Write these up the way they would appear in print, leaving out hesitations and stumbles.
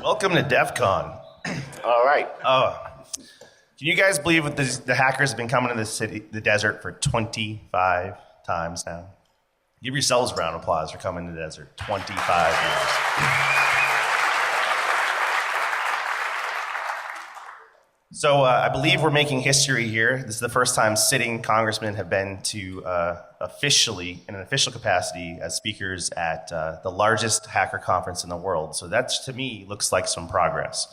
Welcome to DEF CON. All right. Can you guys believe the hackers have been coming to the desert for 25 times now? Give yourselves a round of applause for coming to the desert. 25 years. So I believe we're making history here. This is the first time sitting congressmen have been to officially, in an official capacity, as speakers at the largest hacker conference in the world. So that, to me, looks like some progress.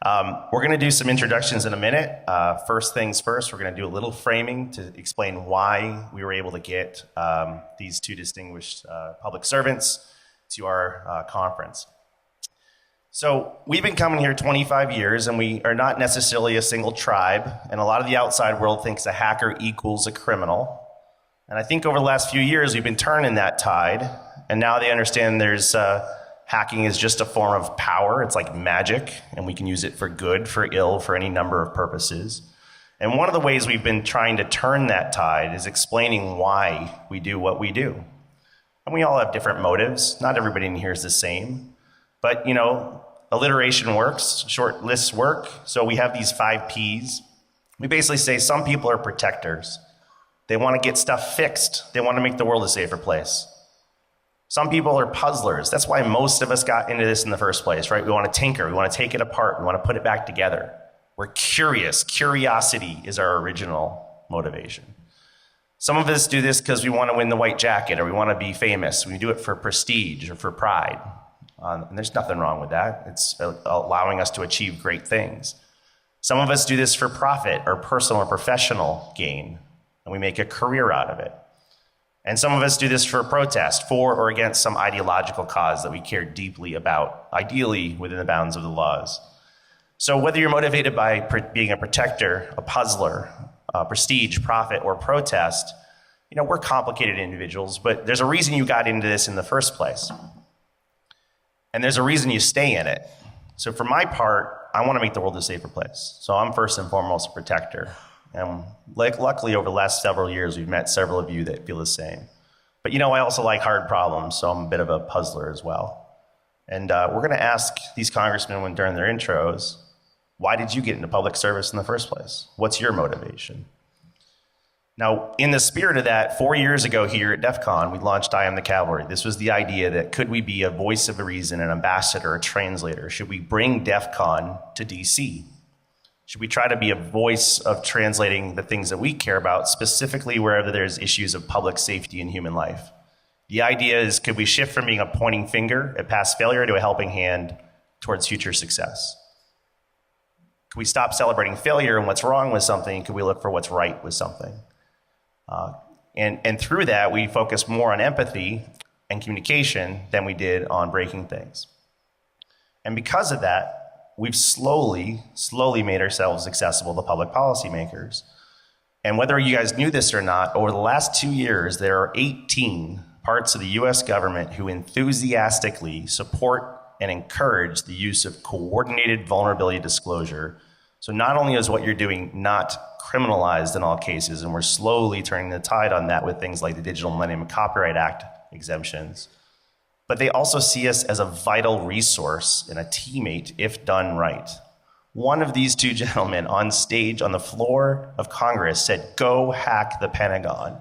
We're going to do some introductions in a minute. First things first, we're going to do a little framing to explain why we were able to get these two distinguished public servants to our conference. So we've been coming here 25 years, and we are not necessarily a single tribe, and a lot of the outside world thinks a hacker equals a criminal. And I think over the last few years, we've been turning that tide, and now they understand there's hacking is just a form of power. It's like magic, and we can use it for good, for ill, for any number of purposes. And one of the ways we've been trying to turn that tide is explaining why we do what we do. And we all have different motives. Not everybody in here is the same. But, you know, alliteration works, short lists work. So we have these 5 Ps. We basically say some people are protectors. They want to get stuff fixed. They want to make the world a safer place. Some people are puzzlers. That's why most of us got into this in the first place, right? We want to tinker. We want to take it apart. We want to put it back together. We're curious. Curiosity is our original motivation. Some of us do this because we want to win the white jacket or we want to be famous. We do it for prestige or for pride. And there's nothing wrong with that. It's allowing us to achieve great things. Some of us do this for profit or personal or professional gain, and we make a career out of it. And some of us do this for protest, for or against some ideological cause that we care deeply about, ideally within the bounds of the laws. So whether you're motivated by being a protector, a puzzler, prestige, profit, or protest, you know, we're complicated individuals, but there's a reason you got into this in the first place. And there's a reason you stay in it. So for my part, I want to make the world a safer place. So I'm first and foremost a protector. And luckily over the last several years, we've met several of you that feel the same. But you know, I also like hard problems, so I'm a bit of a puzzler as well. And we're going to ask these congressmen during their intros, why did you get into public service in the first place? What's your motivation? Now, in the spirit of that, 4 years ago here at DEF CON, we launched I Am the Cavalry. This was the idea that could we be a voice of reason, an ambassador, a translator? Should we bring DEF CON to DC? Should we try to be a voice of translating the things that we care about, specifically wherever there's issues of public safety and human life? The idea is, could we shift from being a pointing finger at past failure to a helping hand towards future success? Could we stop celebrating failure and what's wrong with something? Could we look for what's right with something? And through that, we focus more on empathy and communication than we did on breaking things. And because of that, we've slowly made ourselves accessible to public policymakers. And whether you guys knew this or not, over the last 2 years, there are 18 parts of the US government who enthusiastically support and encourage the use of coordinated vulnerability disclosure. So not only is what you're doing not criminalized in all cases, and we're slowly turning the tide on that with things like the Digital Millennium Copyright Act exemptions, but they also see us as a vital resource and a teammate if done right. One of these 2 gentlemen on stage on the floor of Congress said, "Go hack the Pentagon."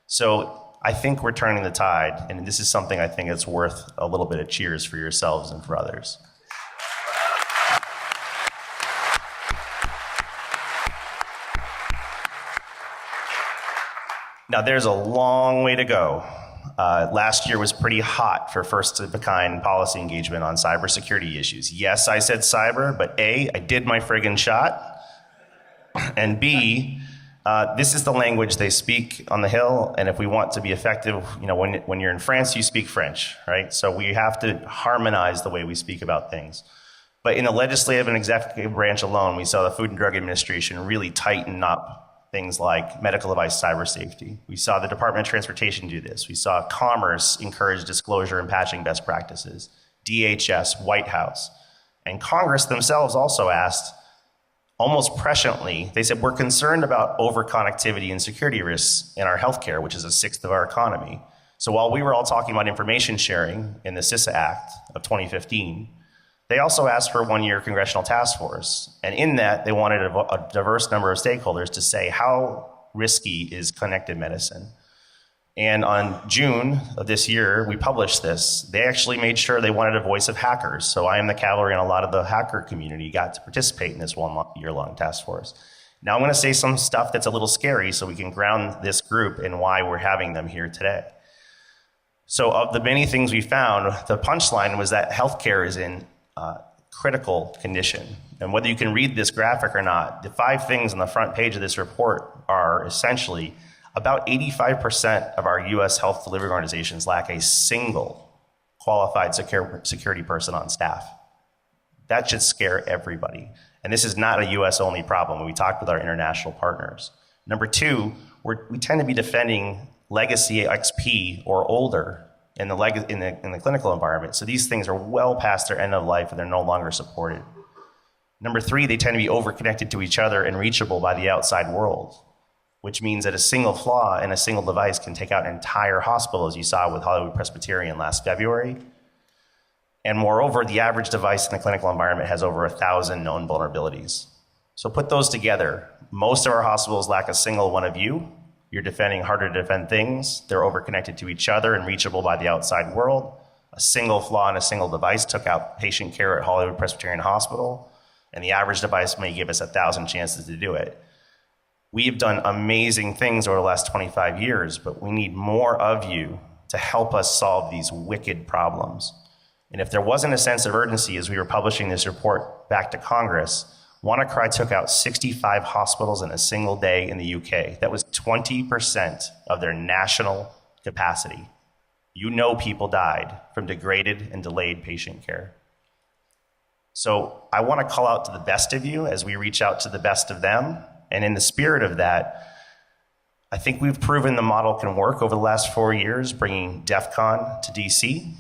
So I think we're turning the tide, and this is something I think is worth a little bit of cheers for yourselves and for others. Now, there's a long way to go. Last year was pretty hot for first-of-a-kind policy engagement on cybersecurity issues. Yes, I said cyber, but A, I did my friggin' shot, and B, this is the language they speak on the Hill, and if we want to be effective, you know, when you're in France, you speak French, right? So we have to harmonize the way we speak about things. But in the legislative and executive branch alone, we saw the Food and Drug Administration really tighten up things like medical device cyber safety. We saw the Department of Transportation do this. We saw Commerce encourage disclosure and patching best practices. DHS, White House. And Congress themselves also asked, almost presciently, they said, we're concerned about overconnectivity and security risks in our healthcare, which is 1/6 of our economy. So while we were all talking about information sharing in the CISA Act of 2015, They also asked for a 1-year congressional task force. And in that, they wanted a diverse number of stakeholders to say how risky is connected medicine. And on June of this year, we published this. They actually made sure they wanted a voice of hackers. So I am the cavalry, and a lot of the hacker community got to participate in this 1-year-long task force. Now I'm going to say some stuff that's a little scary so we can ground this group in why we're having them here today. So of the many things we found, the punchline was that healthcare is in critical condition. And whether you can read this graphic or not, the 5 things on the front page of this report are essentially about 85% of our US health delivery organizations lack a single qualified security person on staff. That should scare everybody. And this is not a US only problem. We talked with our international partners. Number 2, we tend to be defending legacy XP or older in the clinical environment. So these things are well past their end of life and they're no longer supported. Number 3, they tend to be over-connected to each other and reachable by the outside world, which means that a single flaw in a single device can take out an entire hospital, as you saw with Hollywood Presbyterian last February. And moreover, the average device in the clinical environment has over 1,000 known vulnerabilities. So put those together. Most of our hospitals lack a single one of you. You're defending harder to defend things. They're over-connected to each other and reachable by the outside world. A single flaw in a single device took out patient care at Hollywood Presbyterian Hospital, and the average device may give us 1,000 chances to do it. We've done amazing things over the last 25 years, but we need more of you to help us solve these wicked problems. And if there wasn't a sense of urgency as we were publishing this report back to Congress, WannaCry took out 65 hospitals in a single day in the UK. That was 20% of their national capacity. You know people died from degraded and delayed patient care. So I want to call out to the best of you as we reach out to the best of them. And in the spirit of that, I think we've proven the model can work over the last 4 years, bringing DEF CON to DC.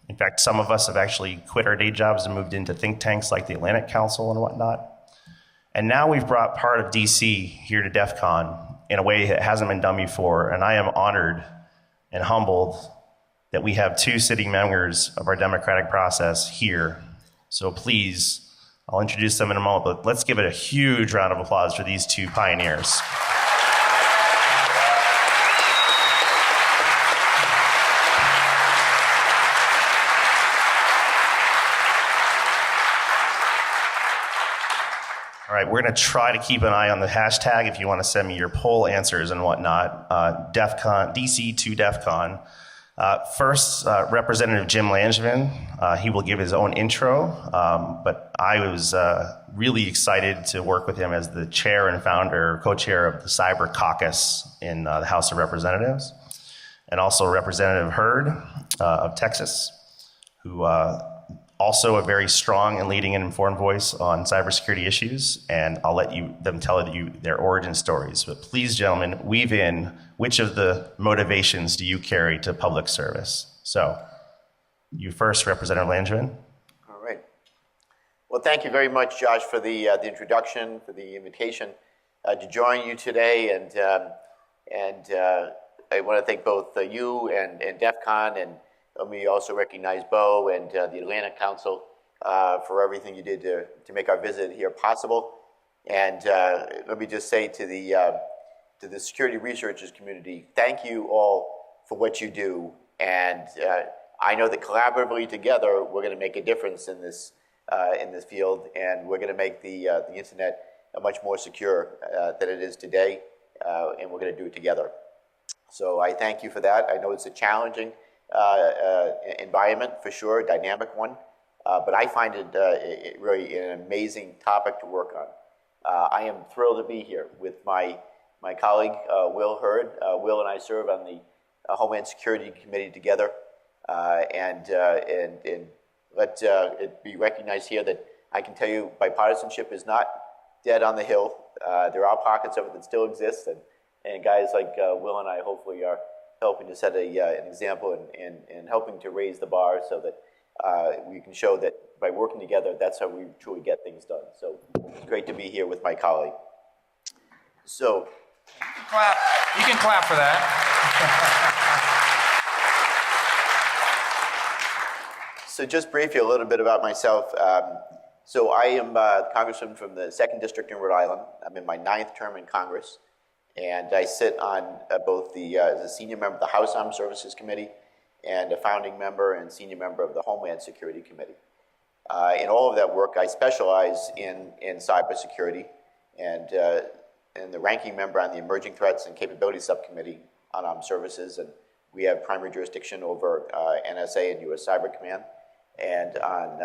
In fact, some of us have actually quit our day jobs and moved into think tanks like the Atlantic Council and whatnot. And now we've brought part of DC here to DEF CON in a way that hasn't been done before. And I am honored and humbled that we have 2 sitting members of our democratic process here. So please, I'll introduce them in a moment, but let's give it a huge round of applause for these 2 pioneers. All right, we're going to try to keep an eye on the hashtag if you want to send me your poll answers and whatnot. DEF CON, DC to DEF CON. First, Representative Jim Langevin, he will give his own intro, but I was really excited to work with him as the chair and founder, co-chair of the Cyber Caucus in the House of Representatives, and also Representative Hurd of Texas, who also a very strong and leading and informed voice on cybersecurity issues, and I'll let them tell you their origin stories. But please, gentlemen, weave in which of the motivations do you carry to public service? So, you first, Representative Langevin. All right. Well, thank you very much, Josh, for the introduction, for the invitation to join you today, and I want to thank both you and DEF CON, and let me also recognize Bo and the Atlantic Council for everything you did to make our visit here possible. And let me just say to the security researchers community, thank you all for what you do. And I know that collaboratively together, we're going to make a difference in this field, and we're going to make the internet much more secure than it is today, and we're going to do it together. So I thank you for that. I know it's a challenging environment for sure, a dynamic one, but I find it really an amazing topic to work on. I am thrilled to be here with my colleague Will Hurd. Will and I serve on the Homeland Security Committee together, and let it be recognized here that I can tell you bipartisanship is not dead on the hill. There are pockets of it that still exist, and guys like Will and I hopefully are helping to set an example and helping to raise the bar so that we can show that by working together, that's how we truly get things done. So it's great to be here with my colleague. So you can clap for that. So just briefly, a little bit about myself. So I am a congressman from the 2nd District in Rhode Island. I'm in my 9th term in Congress, and I sit on both as a senior member of the House Armed Services Committee and a founding member and senior member of the Homeland Security Committee. In all of that work, I specialize in cybersecurity, and the ranking member on the Emerging Threats and Capabilities Subcommittee on Armed Services, and we have primary jurisdiction over NSA and U.S. Cyber Command. And on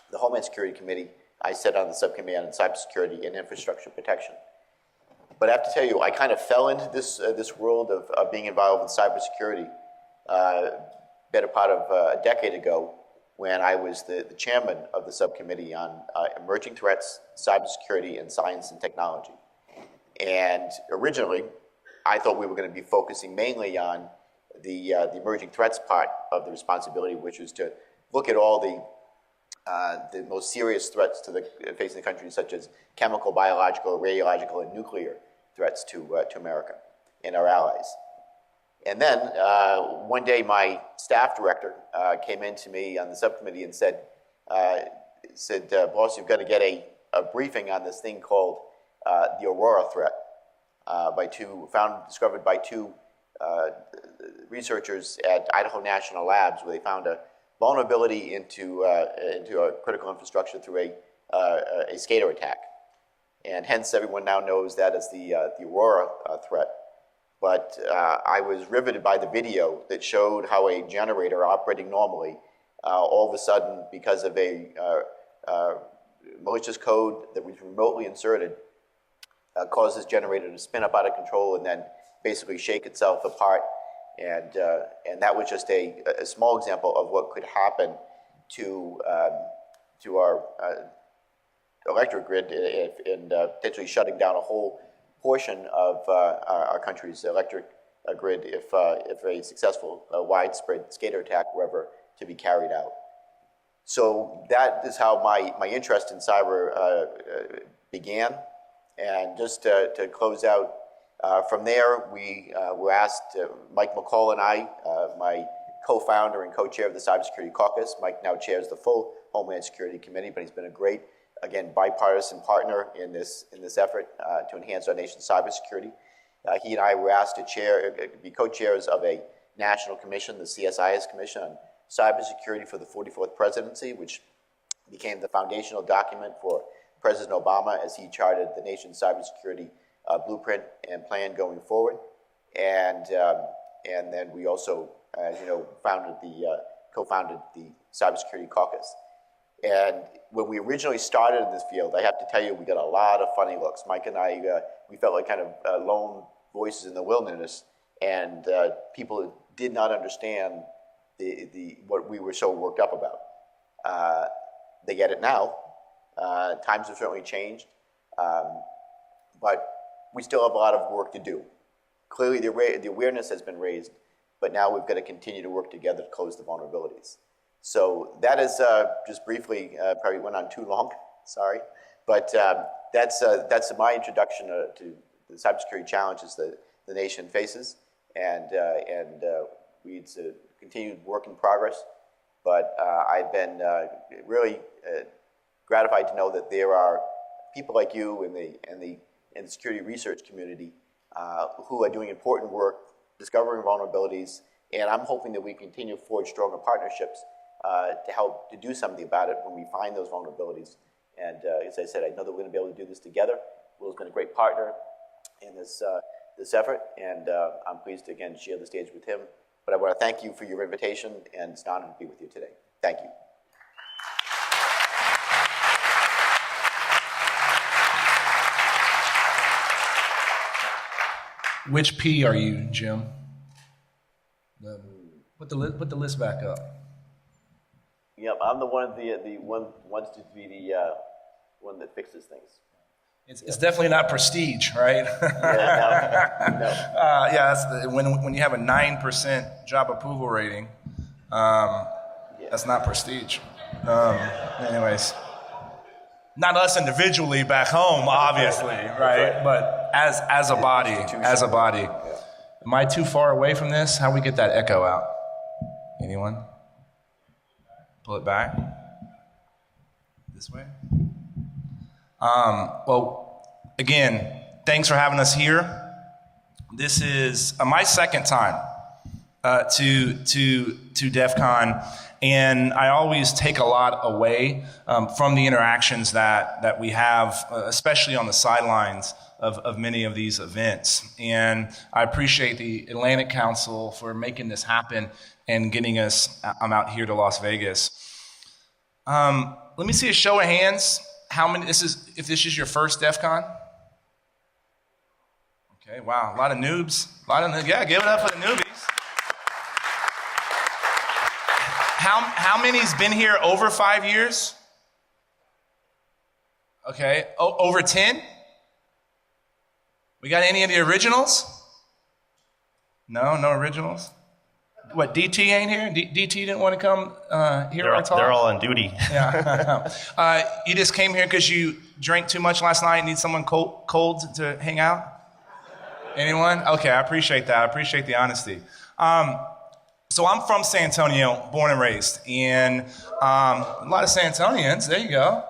the Homeland Security Committee, I sit on the subcommittee on cybersecurity and infrastructure protection. But I have to tell you, I kind of fell into this world of being involved in cybersecurity better part of a decade ago, when I was the chairman of the subcommittee on emerging threats, cybersecurity, and science and technology. And originally, I thought we were going to be focusing mainly on the emerging threats part of the responsibility, which was to look at all the most serious threats to facing the country, such as chemical, biological, radiological, and nuclear threats to America and our allies. And then one day, my staff director came in to me on the subcommittee and said, "Boss, you've got to get a briefing on this thing called the Aurora threat, discovered by two researchers at Idaho National Labs, where they found a vulnerability into a critical infrastructure through a skater attack, and hence everyone now knows that as the Aurora threat." But I was riveted by the video that showed how a generator operating normally, all of a sudden, because of a malicious code that was remotely inserted, caused this generator to spin up out of control and then basically shake itself apart. And that was just a small example of what could happen to our electric grid and potentially shutting down a whole portion of our country's electric grid if a successful widespread skater attack were ever to be carried out. So that is how my interest in cyber began. And just to close out, from there, we were asked, Mike McCall and I, my co-founder and co-chair of the Cybersecurity Caucus. Mike now chairs the full Homeland Security Committee, but he's been a great, again, bipartisan partner in this effort to enhance our nation's cybersecurity. He and I were asked to be co-chairs of a national commission, the CSIS Commission on Cybersecurity for the 44th presidency, which became the foundational document for President Obama as he charted the nation's cybersecurity blueprint and plan going forward. And then we also, as you know, co-founded the Cybersecurity Caucus. And when we originally started in this field, I have to tell you, we got a lot of funny looks. Mike and I, we felt like kind of lone voices in the wilderness, and people did not understand what we were so worked up about. They get it now. Times have certainly changed, but we still have a lot of work to do. Clearly, the awareness has been raised, but now we've got to continue to work together to close the vulnerabilities. So that is just briefly, probably went on too long, sorry, but that's my introduction to the cybersecurity challenges that the nation faces, and it's a continued work in progress. But I've been really gratified to know that there are people like you in the security research community who are doing important work, discovering vulnerabilities, and I'm hoping that we continue to forge stronger partnerships to help to do something about it when we find those vulnerabilities. And as I said, I know that we're going to be able to do this together. Will's been a great partner in this effort, and I'm pleased to again share the stage with him. But I want to thank you for your invitation, and it's an honor to be with you today. Thank you. Which P are you, Jim? Put the list back up. Yep, I'm the one wants to be the one that fixes things. It's definitely not prestige, right? Yeah, no. Yeah, that's when you have a 9% job approval rating, that's not prestige. Anyways, not us individually back home, obviously, right? But as a body. Yeah. Am I too far away from this? How do we get that echo out? Anyone? Pull it back. This way. Well, again, thanks for having us here. This is my second time to DEF CON, and I always take a lot away from the interactions that we have, especially on the sidelines of many of these events. And I appreciate the Atlantic Council for making this happen and getting us out here to Las Vegas. Let me see a show of hands. How many? If this is your first DEF CON? Okay, wow, a lot of noobs. Yeah, give it up for the newbies. How many's been here over 5 years? Okay, over 10? We got any of the originals? No originals? What, DT ain't here? DT didn't want to come hear our talk? They're all on duty. Yeah. You just came here because you drank too much last night and need someone cold to hang out? Anyone? Okay, I appreciate that. I appreciate the honesty. So I'm from San Antonio, born and raised, and a lot of San Antonians, there you go.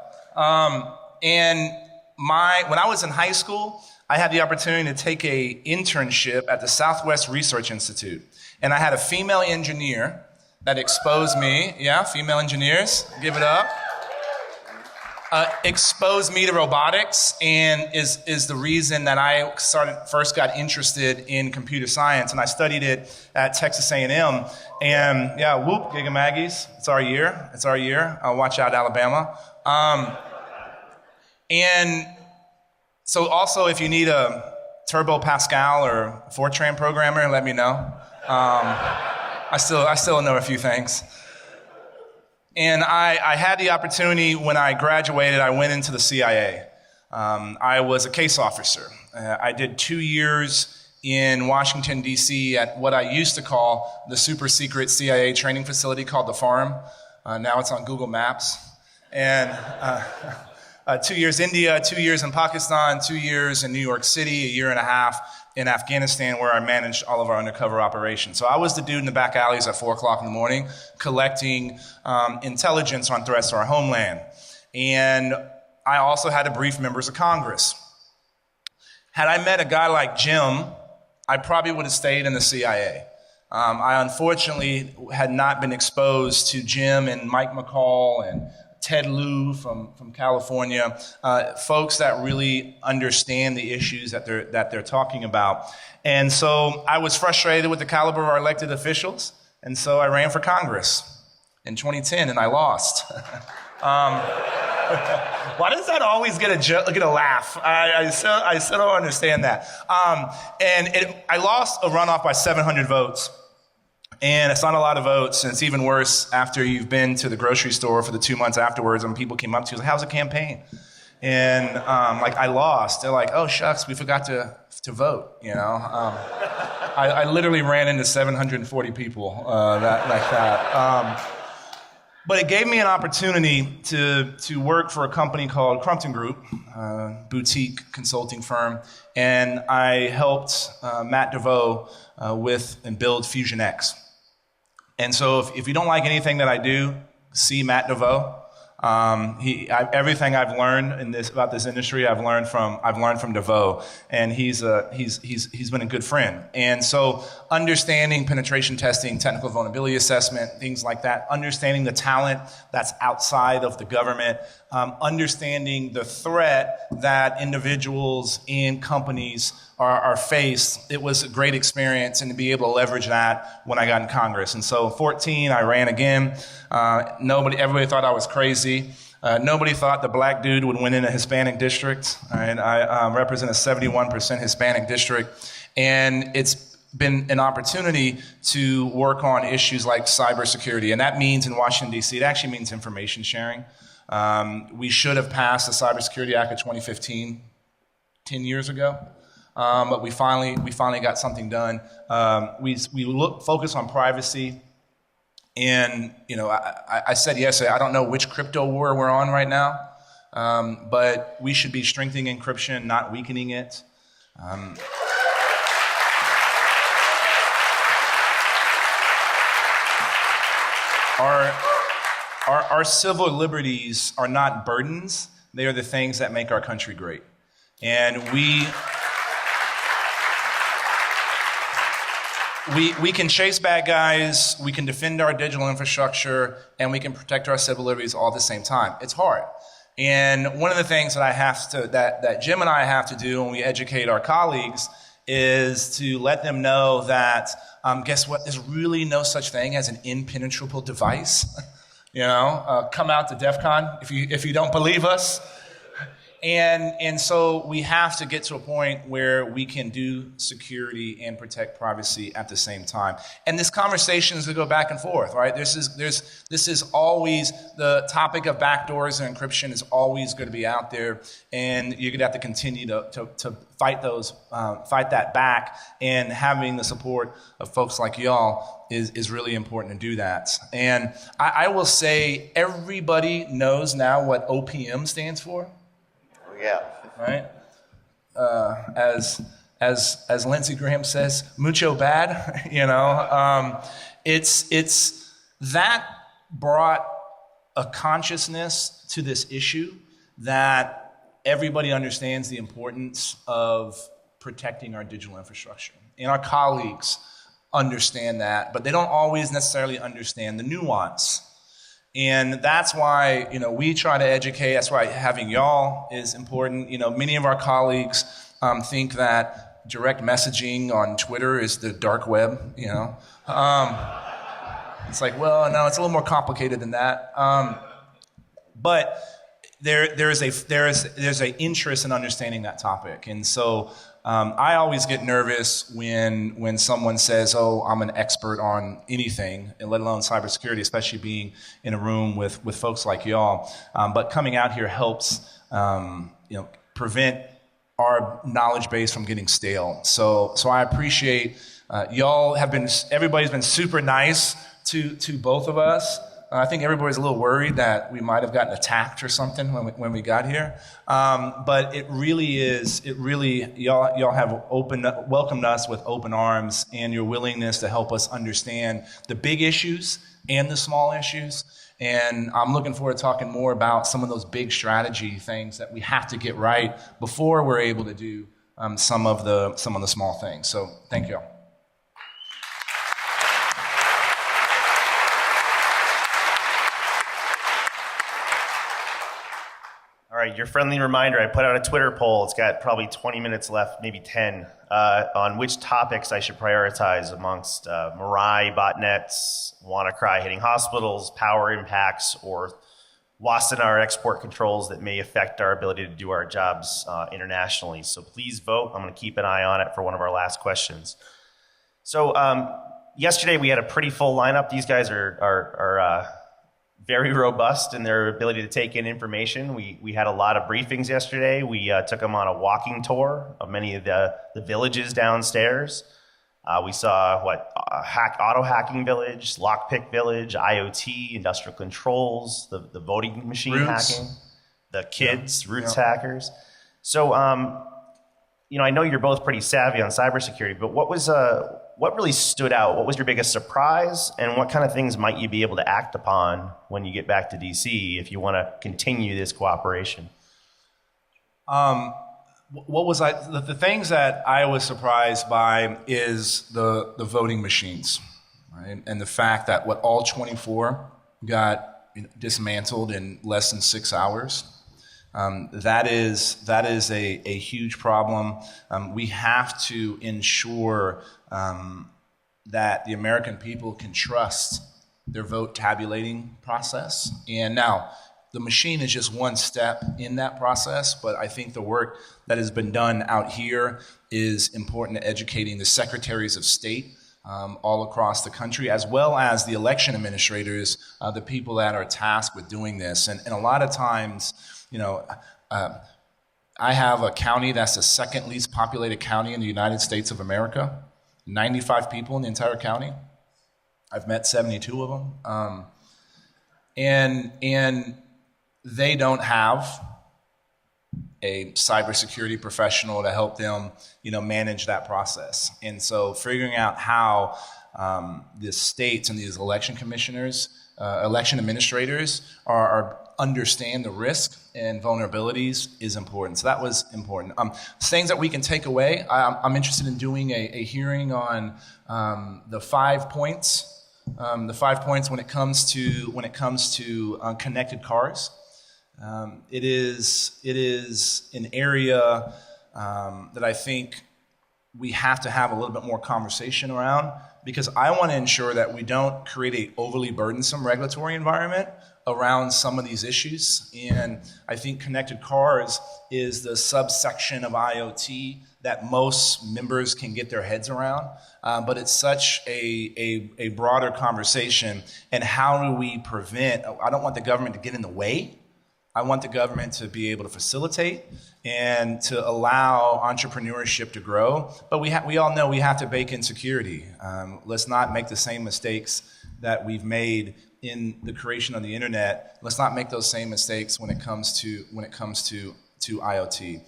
And when I was in high school, I had the opportunity to take an internship at the Southwest Research Institute. And I had a female engineer that exposed me. Yeah, female engineers, give it up. Exposed me to robotics, and is the reason that I first got interested in computer science. And I studied it at Texas A&M. And yeah, whoop, Giga Maggies, it's our year. It's our year. Watch out, Alabama. And so also, if you need a Turbo Pascal or Fortran programmer, let me know. I still know a few things. And I had the opportunity when I graduated, I went into the CIA. I was a case officer. I did 2 years in Washington, D.C. at what I used to call the super secret CIA training facility called the Farm. Now it's on Google Maps. And 2 years India, 2 years in Pakistan, 2 years in New York City, a year and a half in Afghanistan, where I managed all of our undercover operations. So I was the dude in the back alleys at 4 o'clock in the morning collecting intelligence on threats to our homeland. And I also had to brief members of Congress. Had I met a guy like Jim, I probably would have stayed in the CIA. I unfortunately had not been exposed to Jim and Mike McCall and Ted Lieu from California, folks that really understand the issues that they're talking about. And so I was frustrated with the caliber of our elected officials, and so I ran for Congress in 2010, and I lost. Why does that always get a laugh? I still don't understand that. I lost a runoff by 700 votes. And it's not a lot of votes, and it's even worse after you've been to the grocery store for the 2 months afterwards, and people came up to you and like, how's the campaign? And I lost. They're like, oh shucks, we forgot to vote, you know? I literally ran into 740 people like that. But it gave me an opportunity to work for a company called Crumpton Group, boutique consulting firm, and I helped Matt DeVoe with and build Fusion X. And so if you don't like anything that I do, see Matt DeVoe. Everything I've learned about this industry, I've learned from DeVoe, and he's been a good friend. And so understanding penetration testing, technical vulnerability assessment, things like that, understanding the talent that's outside of the government, understanding the threat that individuals and companies are faced. It was a great experience, and to be able to leverage that when I got in Congress. And so 2014, I ran again. Everybody thought I was crazy. Nobody thought the black dude would win in a Hispanic district. And I represent a 71% Hispanic district. And it's been an opportunity to work on issues like cybersecurity. And that means in Washington, D.C., it actually means information sharing. We should have passed the Cybersecurity Act of 2015 10 years ago. But we finally got something done. We focus on privacy, and I said yesterday, I don't know which crypto war we're on right now, but we should be strengthening encryption, not weakening it. our civil liberties are not burdens. They are the things that make our country great. And we can chase bad guys, we can defend our digital infrastructure, and we can protect our civil liberties all at the same time. It's hard. And one of the things that that Jim and I have to do when we educate our colleagues is to let them know that, guess what? There's really no such thing as an impenetrable device. Come out to DEF CON if you don't believe us. And so we have to get to a point where we can do security and protect privacy at the same time. And this conversation is to go back and forth, right? This is always the topic of backdoors and encryption is always going to be out there, and you're going to have to continue to fight that back. And having the support of folks like y'all is really important to do that. And I will say everybody knows now what OPM stands for. Yeah. Right? As Lindsey Graham says, mucho bad. It's that brought a consciousness to this issue that everybody understands the importance of protecting our digital infrastructure. And our colleagues understand that, but they don't always necessarily understand the nuance. And that's why, we try to educate. That's why having y'all is important. Many of our colleagues think that direct messaging on Twitter is the dark web, It's like, well, no, it's a little more complicated than that. But there's an interest in understanding that topic. And so I always get nervous when someone says, "Oh, I'm an expert on anything," and let alone cybersecurity, especially being in a room with folks like y'all. But coming out here helps, prevent our knowledge base from getting stale. So I appreciate y'all everybody's been super nice to both of us. I think everybody's a little worried that we might have gotten attacked or something when we got here. But it really, y'all have welcomed us with open arms, and your willingness to help us understand the big issues and the small issues. And I'm looking forward to talking more about some of those big strategy things that we have to get right before we're able to do some of the small things. So thank you all. All right, your friendly reminder, I put out a Twitter poll. It's got probably 20 minutes left, maybe 10, on which topics I should prioritize amongst Mirai botnets, WannaCry hitting hospitals, power impacts, or Wassenaar export controls that may affect our ability to do our jobs internationally. So please vote. I'm going to keep an eye on it for one of our last questions. So yesterday we had a pretty full lineup. These guys are very robust in their ability to take in information. We had a lot of briefings yesterday. We took them on a walking tour of many of the villages downstairs. We saw auto hacking village, lockpick village, IoT, industrial controls, the voting machine hacking, the kids, Roots hackers. So, I know you're both pretty savvy on cybersecurity, but what really stood out? What was your biggest surprise, and what kind of things might you be able to act upon when you get back to DC if you want to continue this cooperation? The things that I was surprised by is the voting machines, right? And the fact that all 24 got dismantled in less than 6 hours. That is a huge problem. We have to ensure that the American people can trust their vote tabulating process. And now, the machine is just one step in that process, but I think the work that has been done out here is important to educating the secretaries of state all across the country, as well as the election administrators, the people that are tasked with doing this. And a lot of times, I have a county that's the second least populated county in the United States of America. 95 people in the entire county. I've met 72 of them. And they don't have a cybersecurity professional to help them, manage that process. And so figuring out how the states and these election commissioners election administrators are understand the risk and vulnerabilities is important. So that was important. Things that we can take away. I'm interested in doing a hearing on the 5 points. The 5 points when it comes to connected cars. It is an area that I think we have to have a little bit more conversation around, because I want to ensure that we don't create a overly burdensome regulatory environment around some of these issues. And I think connected cars is the subsection of IoT that most members can get their heads around. But it's such a broader conversation. And how do we prevent, I don't want the government to get in the way. I want the government to be able to facilitate and to allow entrepreneurship to grow. But we all know we have to bake in security. Let's not make the same mistakes that we've made in the creation of the internet. Let's not make those same mistakes when it comes to IoT.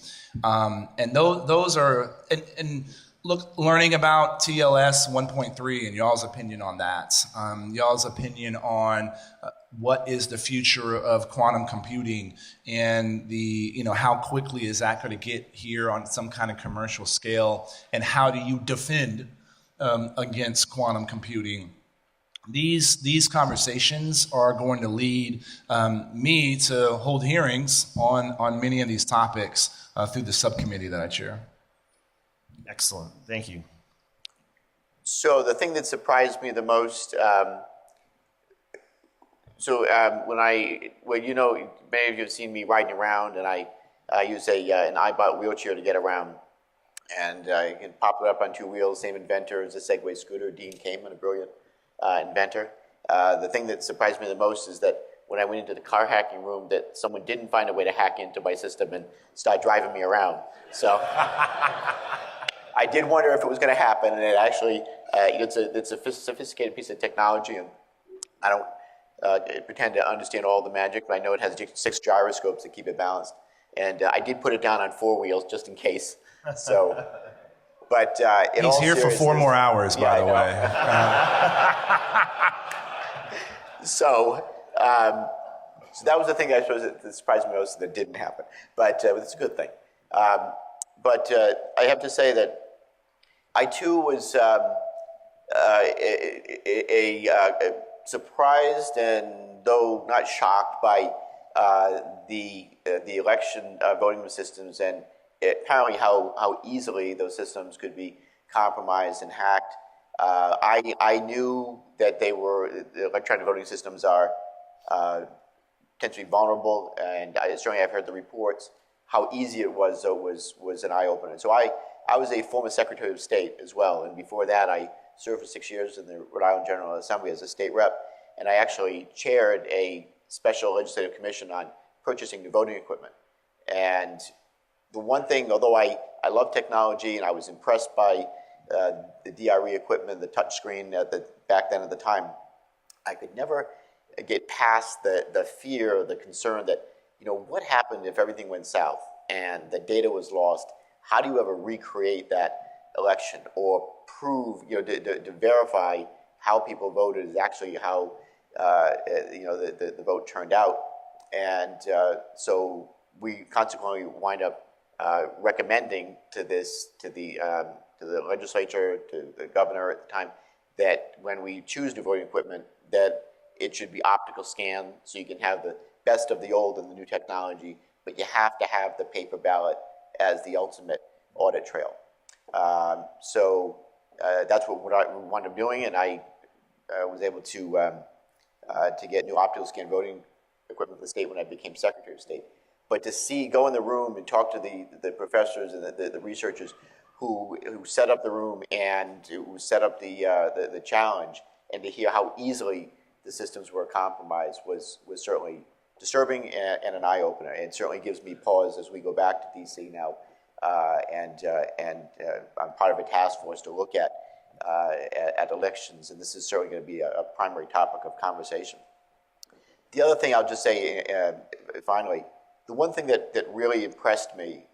And those are and look, learning about TLS 1.3 and y'all's opinion on that. Y'all's opinion on what is the future of quantum computing, and how quickly is that going to get here on some kind of commercial scale, and how do you defend against quantum computing? These conversations are going to lead me to hold hearings on many of these topics through the subcommittee that I chair. Excellent. Thank you. So the thing that surprised me the most, many of you have seen me riding around, and I use an iBot wheelchair to get around, and you can pop it up on 2 wheels. Same inventor as a Segway scooter, Dean Kamen, a brilliant inventor. The thing that surprised me the most is that when I went into the car hacking room, that someone didn't find a way to hack into my system and start driving me around. So I did wonder if it was going to happen, and it actually it's a sophisticated piece of technology, and I don't pretend to understand all the magic, but I know it has 6 gyroscopes that keep it balanced. And I did put it down on 4 wheels just in case. So, but he's here for 4 more hours, by the way. So that was the thing I suppose that surprised me most that didn't happen. But it's a good thing. But I have to say that I too was surprised, and though not shocked by the election voting systems, and apparently how easily those systems could be compromised and hacked. I knew that the electronic voting systems are potentially vulnerable, and certainly I've heard the reports. How easy it was, though, was an eye-opener. So I was a former Secretary of State as well, and before that I served for 6 years in the Rhode Island General Assembly as a state rep, and I actually chaired a special legislative commission on purchasing new voting equipment. And the one thing, although I love technology and I was impressed by the DRE equipment, the touch screen back then at the time, I could never get past the fear, the concern that, what happened if everything went south and the data was lost? How do you ever recreate that election or prove, to verify how people voted is actually how, the vote turned out? And so we consequently wind up recommending to the legislature, to the governor at the time, that when we choose new voting equipment, that it should be optical scan, so you can have the best of the old and the new technology, but you have to have the paper ballot as the ultimate audit trail. So that's what I wound up doing, and I was able to get new optical scan voting equipment for the state when I became Secretary of State. But to go in the room and talk to the professors and the researchers who set up the room and who set up the challenge, and to hear how easily the systems were compromised was certainly disturbing and an eye-opener. It certainly gives me pause as we go back to DC now, and I'm part of a task force to look at elections, and this is certainly going to be a primary topic of conversation. The other thing I'll just say finally, the one thing that really impressed me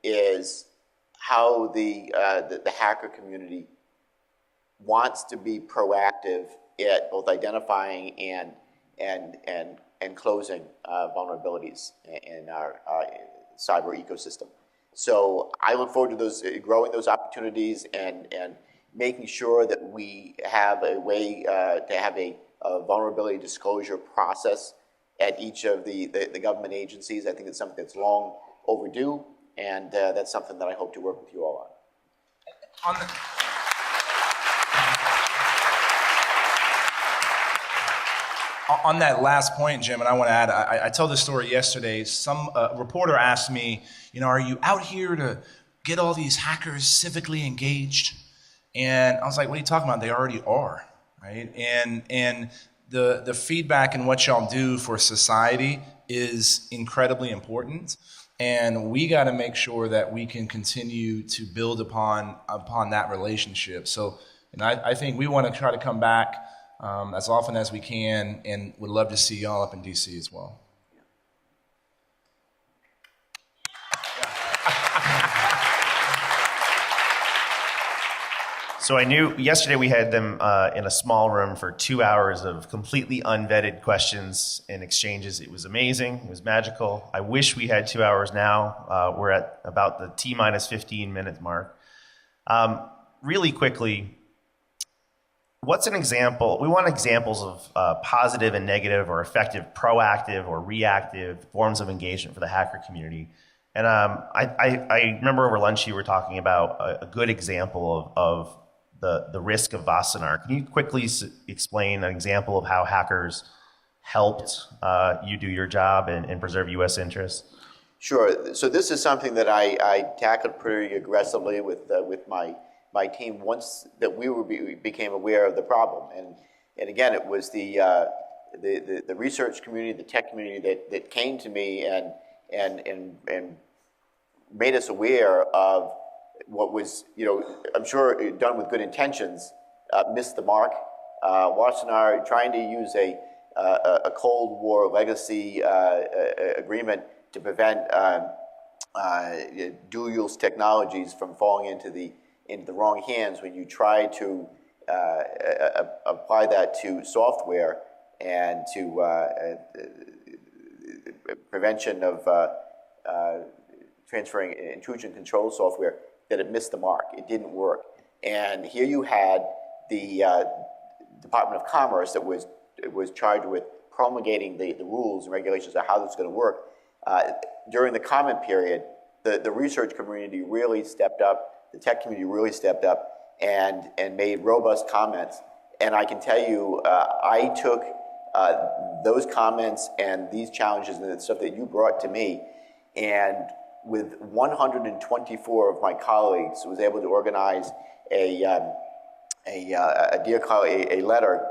is how the hacker community wants to be proactive at both identifying and and closing vulnerabilities in our cyber ecosystem. So I look forward to those growing those opportunities and making sure that we have a way to have a vulnerability disclosure process at each of the government agencies. I think it's something that's long overdue, and that's something that I hope to work with you all on. On that last point, Jim, and I want to add, I told this story yesterday. Some reporter asked me, are you out here to get all these hackers civically engaged? And I was like, what are you talking about? They already are, right? And the feedback and what y'all do for society is incredibly important. And we got to make sure that we can continue to build upon that relationship. So, I think we want to try to come back as often as we can, and would love to see y'all up in DC as well. So I knew yesterday we had them in a small room for 2 hours of completely unvetted questions and exchanges. It was amazing. It was magical. I wish we had 2 hours now. We're at about the T-minus 15 minute mark. Really quickly, what's an example? We want examples of positive and negative or effective proactive or reactive forms of engagement for the hacker community. And I remember over lunch you were talking about a good example of the risk of Wassenaar. Can you quickly explain an example of how hackers helped you do your job and preserve U.S. interests? Sure. So this is something that I tackled pretty aggressively with my team once that we became aware of the problem. And again, it was the research community, the tech community that came to me and made us aware of what was, I'm sure done with good intentions, missed the mark. Wassenaar trying to use a Cold War legacy agreement to prevent dual-use technologies from falling into the wrong hands when you try to apply that to software and to prevention of transferring intrusion control software, that it missed the mark. It didn't work. And here you had the Department of Commerce that was charged with promulgating the rules and regulations of how this is going to work. During the comment period, the research community really stepped up, the tech community really stepped up and made robust comments. And I can tell you, I took those comments and these challenges and the stuff that you brought to me, and with 124 of my colleagues, was able to organize a letter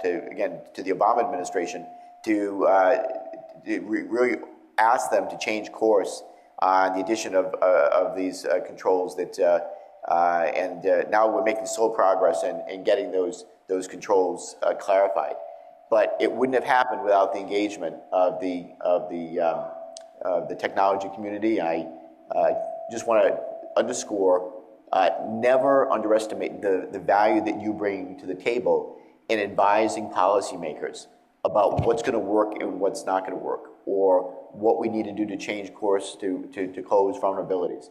to the Obama administration to really ask them to change course on the addition of these controls that and now we're making slow progress in getting those controls clarified. But it wouldn't have happened without the engagement of the technology community. I just want to underscore, never underestimate the value that you bring to the table in advising policymakers about what's going to work and what's not going to work, or what we need to do to change course to close vulnerabilities.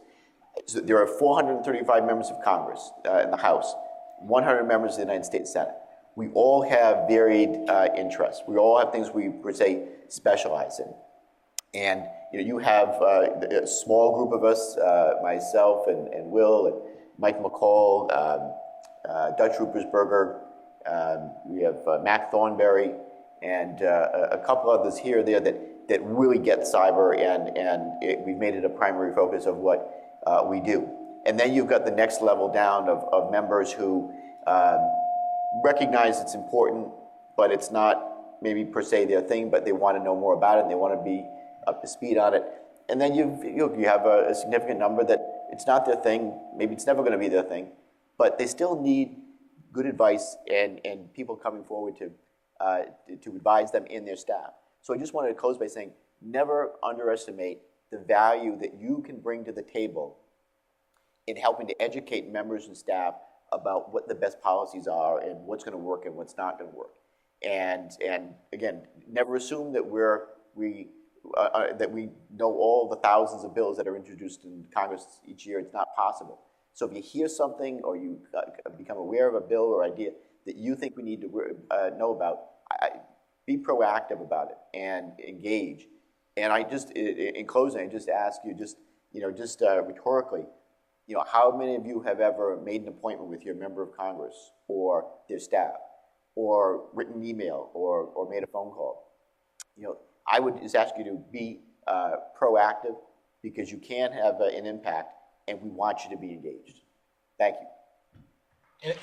So there are 435 members of Congress in the House, 100 members of the United States Senate. We all have varied interests. We all have things we, per se, specialize in. And you have a small group of us, myself and Will and Mike McCall, Dutch Ruppersberger, we have Mac Thornberry, and a couple others here or there that really get cyber, and we've made it a primary focus of what we do. And then you've got the next level down of members who recognize it's important, but it's not maybe per se their thing, but they want to know more about it and they want to be up to speed on it. And then you have a significant number that it's not their thing, maybe it's never going to be their thing, but they still need good advice and people coming forward to advise them in their staff. So I just wanted to close by saying, never underestimate the value that you can bring to the table in helping to educate members and staff about what the best policies are and what's going to work and what's not going to work. And again, never assume that we know all the thousands of bills that are introduced in Congress each year. It's not possible. So if you hear something or you become aware of a bill or idea that you think we need to know about, be proactive about it and engage. And in closing, I just ask you, rhetorically, how many of you have ever made an appointment with your member of Congress or their staff, or written an email, or made a phone call? I would just ask you to be proactive, because you can have an impact, and we want you to be engaged. Thank you.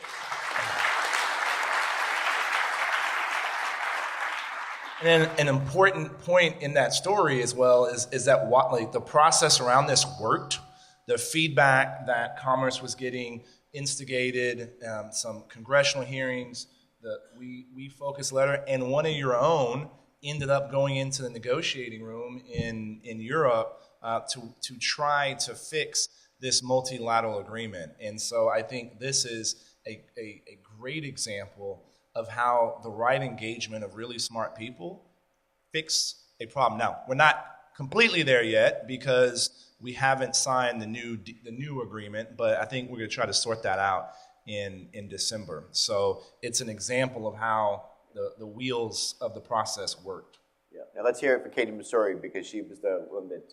And then an important point in that story as well is that the process around this worked. The feedback that Commerce was getting instigated, some congressional hearings, the We Focus letter, and one of your own ended up going into the negotiating room in Europe to try to fix this multilateral agreement. And so I think this is a great example of how the right engagement of really smart people fix a problem. Now, we're not completely there yet because we haven't signed the new agreement, but I think we're going to try to sort that out in December. So it's an example of how the wheels of the process worked. Yeah. Now let's hear it for Katie Missouri, because she was the one that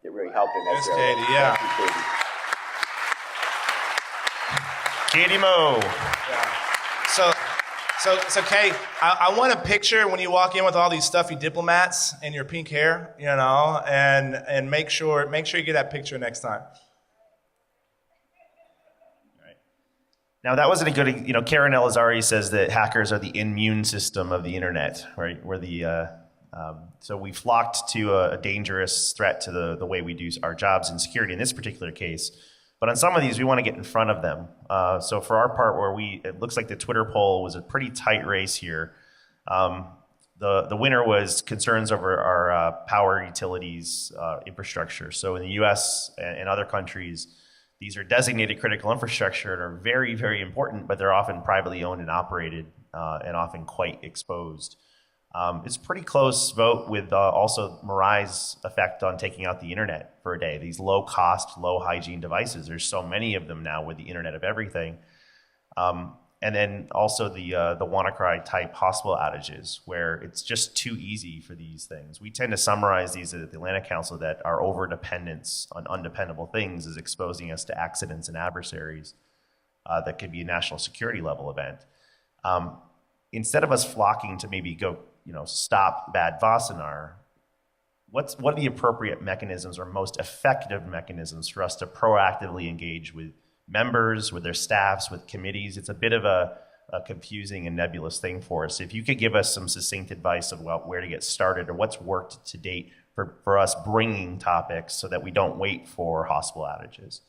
really helped in that. Yes, Katie. Yeah. Thank you, Katie. Katie Mo. Yeah. So Kate, I want a picture when you walk in with all these stuffy diplomats and your pink hair, and make sure you get that picture next time. Right. Now that wasn't a good, Karen Elizari says that hackers are the immune system of the internet, right? So we flocked to a dangerous threat to the way we do our jobs in security in this particular case. But on some of these, we want to get in front of them. So for our part, it looks like the Twitter poll was a pretty tight race here. The winner was concerns over our power utilities infrastructure. So in the U.S. and other countries, these are designated critical infrastructure and are very, very important, but they're often privately owned and operated and often quite exposed. It's a pretty close vote with also Marai's effect on taking out the internet for a day. These low-cost, low-hygiene devices. There's so many of them now with the Internet of Everything. And then also the WannaCry type hospital outages, where it's just too easy for these things. We tend to summarize these at the Atlantic Council that our over-dependence on undependable things is exposing us to accidents and adversaries that could be a national security level event. Instead of us flocking to maybe go, stop bad Vasanar, what are the appropriate mechanisms or most effective mechanisms for us to proactively engage with members, with their staffs, with committees? It's a bit of a confusing and nebulous thing for us. If you could give us some succinct advice of where to get started or what's worked to date for us bringing topics so that we don't wait for hospital outages.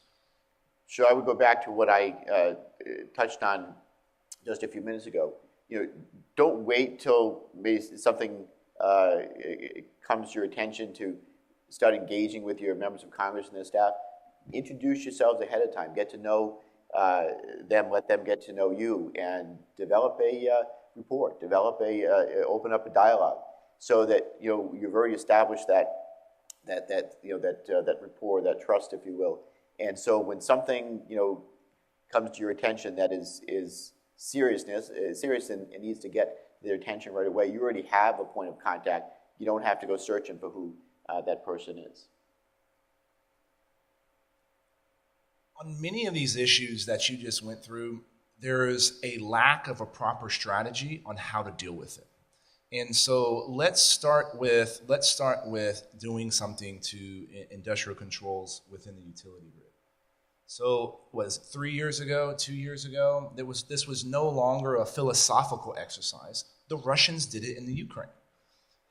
Sure, I would go back to what I touched on just a few minutes ago. Don't wait till maybe something comes to your attention to start engaging with your members of Congress and their staff. Introduce yourselves ahead of time. Get to know them. Let them get to know you, and develop a rapport. Open up a dialogue, so that you've already established that rapport, that trust, if you will. And so when something comes to your attention that is serious and needs to get their attention right away, you already have a point of contact. You don't have to go searching for who that person is. On many of these issues that you just went through, there is a lack of a proper strategy on how to deal with it. And so let's start with doing something to industrial controls within the utility grid. So was 3 years ago, 2 years ago, this was no longer a philosophical exercise. The Russians did it in the Ukraine.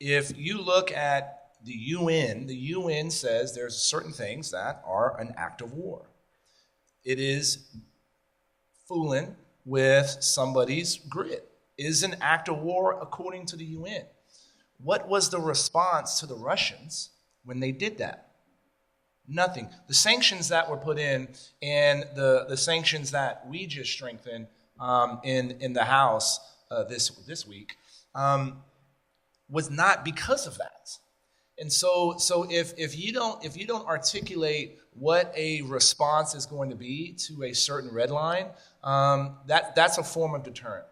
If you look at the UN says there's certain things that are an act of war. It is fooling with somebody's grid. It is an act of war according to the UN. What was the response to the Russians when they did that? Nothing. The sanctions that were put in, and the sanctions that we just strengthened in the House this week, was not because of that. And so if you don't articulate what a response is going to be to a certain red line, that's a form of deterrent.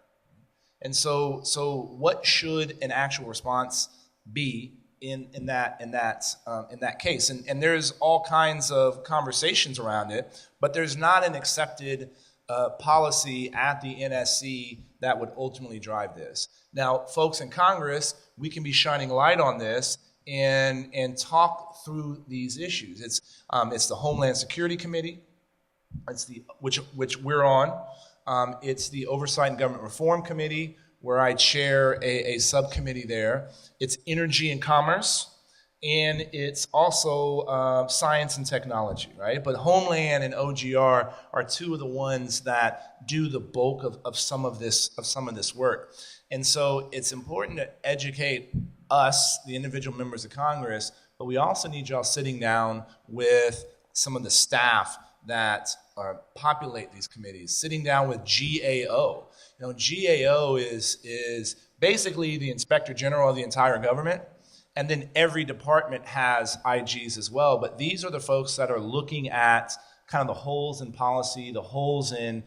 And so what should an actual response be in that case? And there's all kinds of conversations around it, but there's not an accepted policy at the NSC that would ultimately drive this. Now, folks in Congress, we can be shining light on this and talk through these issues. It's the Homeland Security Committee, which we're on. It's the Oversight and Government Reform Committee, where I chair a subcommittee there. It's Energy and Commerce, and it's also Science and Technology, right? But Homeland and OGR are two of the ones that do the bulk of some of this work. And so it's important to educate us, the individual members of Congress, but we also need y'all sitting down with some of the staff that populate these committees, sitting down with GAO. You know, GAO is basically the Inspector General of the entire government, and then every department has IGs as well. But these are the folks that are looking at kind of the holes in policy, the holes in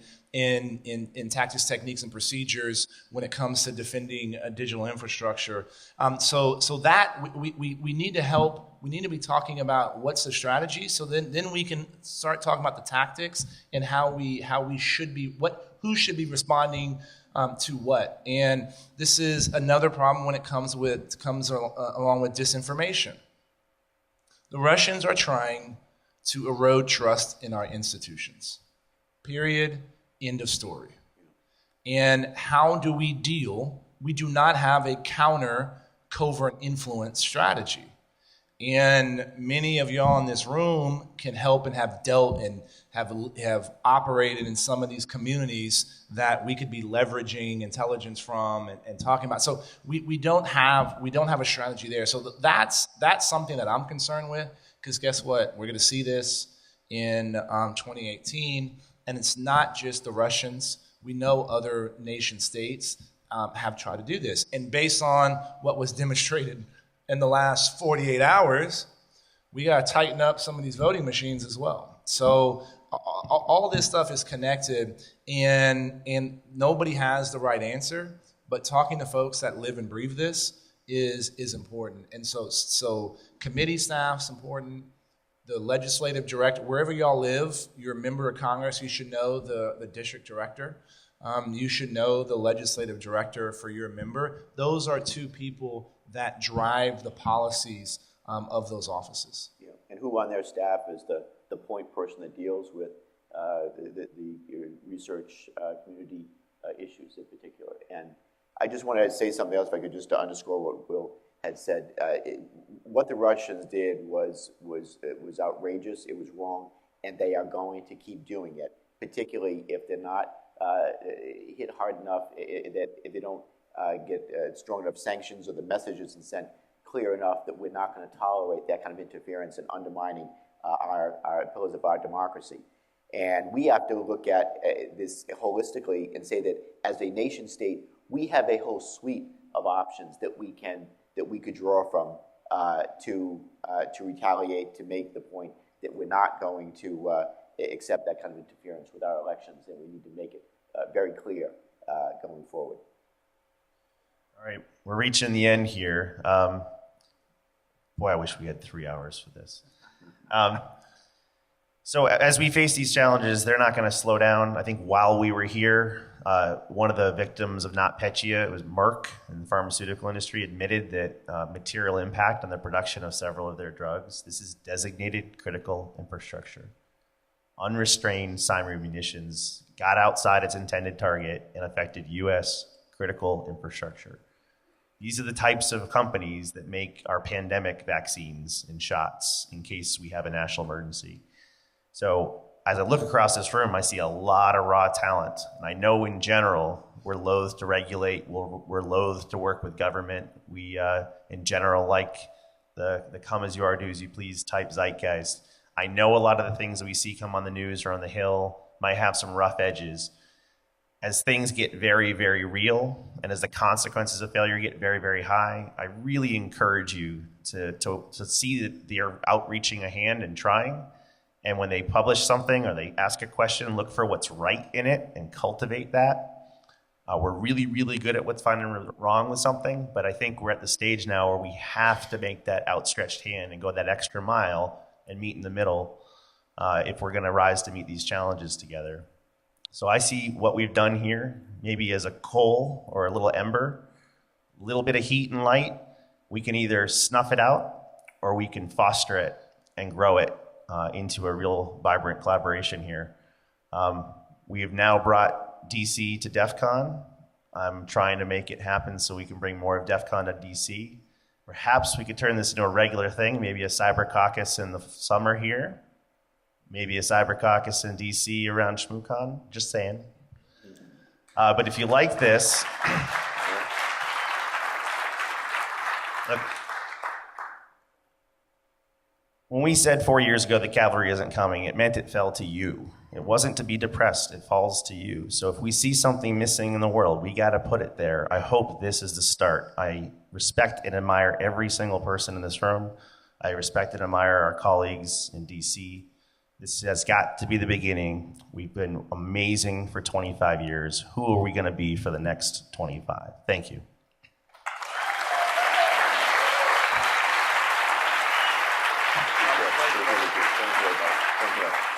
tactics, techniques, and procedures when it comes to defending digital infrastructure. So that we need to help. We need to be talking about what's the strategy. So then we can start talking about the tactics and how we should be, who should be responding to what. And this is another problem when it comes along with disinformation. The Russians are trying to erode trust in our institutions. Period. End of story. And how do we deal? We do not have a counter covert influence strategy. And many of y'all in this room can help and have dealt and have operated in some of these communities that we could be leveraging intelligence from and talking about. So we don't have a strategy there. So that's something that I'm concerned with, because guess what? We're going to see this in 2018. And it's not just the Russians. We know other nation states have tried to do this. And based on what was demonstrated in the last 48 hours, we got to tighten up some of these voting machines as well. So all this stuff is connected, and nobody has the right answer. But talking to folks that live and breathe this is important. And so committee staff's important. The legislative director, wherever y'all live, you're a member of Congress, you should know the district director. You should know the legislative director for your member. Those are two people that drive the policies of those offices. Yeah. And who on their staff is the point person that deals with the research community issues in particular. And I just want to say something else, if I could just underscore what Will had said. What the Russians did was outrageous. It was wrong, and they are going to keep doing it, particularly if they're not hit hard enough, that if they don't get strong enough sanctions or the message isn't sent clear enough that we're not going to tolerate that kind of interference and undermining our pillars of our democracy. And we have to look at this holistically and say that as a nation state, we have a whole suite of options that we could draw from to retaliate, to make the point that we're not going to accept that kind of interference with our elections, and we need to make it very clear going forward. All right, we're reaching the end here. Boy, I wish we had 3 hours for this. So as we face these challenges, they're not going to slow down. I think while we were here, one of the victims of NotPetya, it was Merck in the pharmaceutical industry, admitted that material impact on the production of several of their drugs. This is designated critical infrastructure. Unrestrained cyber munitions got outside its intended target and affected U.S. critical infrastructure. These are the types of companies that make our pandemic vaccines and shots in case we have a national emergency. So as I look across this room, I see a lot of raw talent. And I know in general, we're loath to regulate, we're loath to work with government. We, in general, like the come as you are, do as you please type zeitgeist. I know a lot of the things that we see come on the news or on the Hill might have some rough edges. as things get very, very real and as the consequences of failure get very, very high, I really encourage you to see that they're outreaching a hand and trying. And when they publish something or they ask a question, look for what's right in it and cultivate that. We're really, really good at what's finding wrong with something, but I think we're at the stage now where we have to make that outstretched hand and go that extra mile and meet in the middle if we're going to rise to meet these challenges together. So I see what we've done here maybe as a coal or a little ember, a little bit of heat and light. We can either snuff it out or we can foster it and grow it into a real vibrant collaboration here. We have now brought DC to DEF CON. I'm trying to make it happen so we can bring more of DEF CON to DC. Perhaps we could turn this into a regular thing, maybe a cyber caucus in the summer here, maybe a cyber caucus in DC around ShmooCon, just saying. But if you like this, look, when we said 4 years ago the cavalry isn't coming, it meant it fell to you. It wasn't to be depressed, it falls to you. So if we see something missing in the world, we gotta put it there. I hope this is the start. I respect and admire every single person in this room. I respect and admire our colleagues in DC. This has got to be the beginning. We've been amazing for 25 years. Who are we gonna be for the next 25? Thank you. Thank you.